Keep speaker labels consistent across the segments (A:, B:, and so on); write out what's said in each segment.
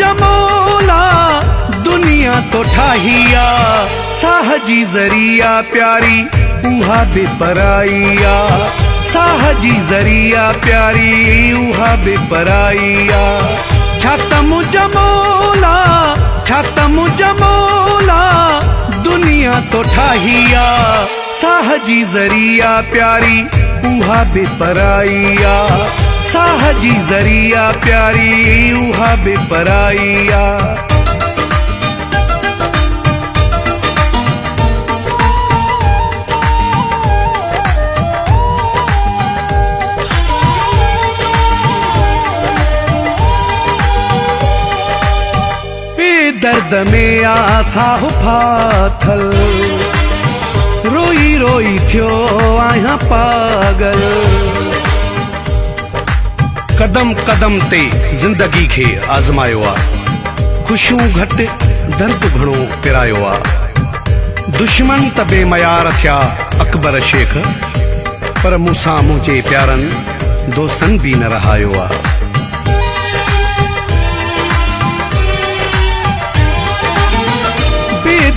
A: जमोला दुनिया तो ठाहिया साह जी ज़रिया प्यारी उहा बेपराइया साह जी ज़रिया प्यारी उहा बेपराइया छातम जमोला दुनिया तो ठाहिया साह जी ज़रिया प्यारी उहा बेपराइया साह जी ज़रिया प्यारी उहा बेपराइया दर्द में आसाह फाथल रोई रोई थियो आहियां पागल कदम कदम ते जिंदगी के आज़मायो आ खुशियों घट दर्द घणो पिरायो आ दुश्मन त बेमयार थिया अकबर शेख पर मूंसां मुंहिंजे प्यारनि दोस्तन भी न रहायो आ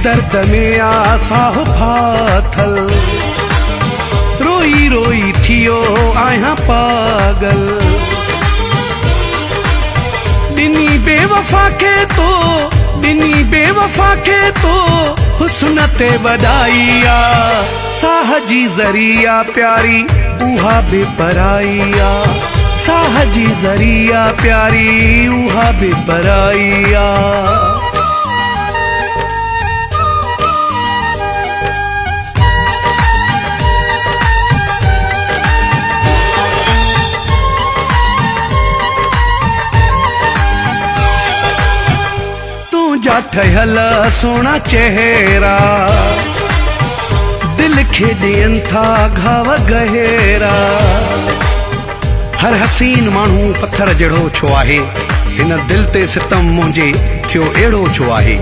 A: दर्द में आसाह फाथल रोई रोई थियो आहियां पागल दिनी बेवफा के तो हुस्न ते वडाइया साह जी ज़रिया प्यारी उहा बेपराइया साह जी ज़रिया प्यारी उहा बेपराइया जा ठहल सोना चेहरा दिल खे ॾियनि था घाव गहरा हर हसीन माण्हू पत्थर जहिड़ो छो आहे हिन दिल ते सितम मुंहिंजे थियो अहिड़ो छो आहे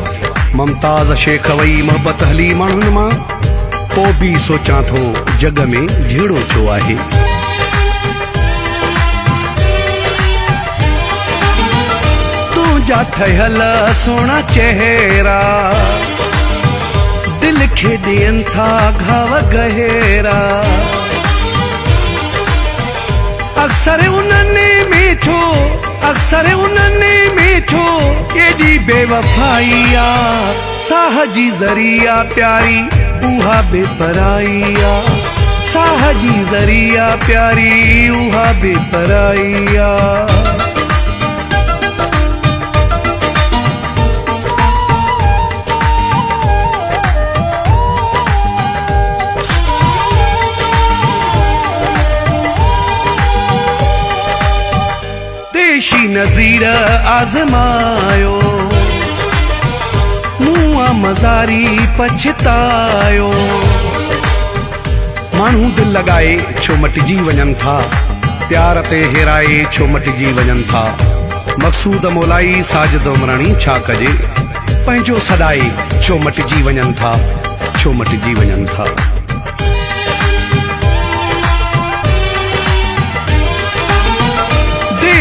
A: मुमताज़ शेख वई मोहबत हली माण्हुनि मां पोइ बि सोचां थो जग में जहिड़ो छो आहे जा ठहल सोना चेहरा दिल खे ॾियनि था घाव गहरा अक्सर उन्हनि में छो एॾी बेवफाइया साह जी ज़रिया प्यारी उहा बेपराइया साह जी ज़रिया प्यारी उहा बेपराइया देशी नज़ीर आज़मायो मुआ मज़ारी पछतायो माण्हू दिल लगाए छो मटिजी वञनि था प्यार ते हेराए छो मटिजी वञनि था मक़सूद मोलाई साजिद उमराणी छा कजे पंहिंजो सॾाए छो मटिजी वञनि था छो मटिजी वञनि था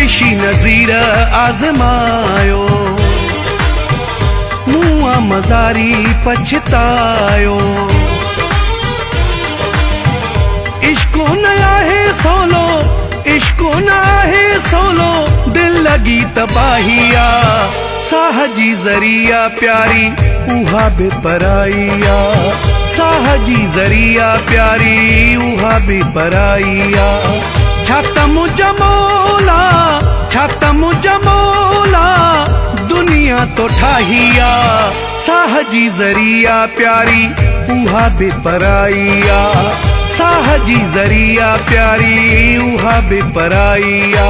A: देशी नज़ीर आज़मायो मुआ मज़ारी पछतायो इश्को न आहे सोलो दिल लगी तबाहिया साह जी ज़रिया प्यारी उहा बेपराइया साह जी ज़रिया प्यारी उहा बेपराइया छातम जमोला दुनिया तो ठाहिया साह जी ज़रिया प्यारी उहा बेपराइया साह जी ज़रिया प्यारी उहा बेपराइया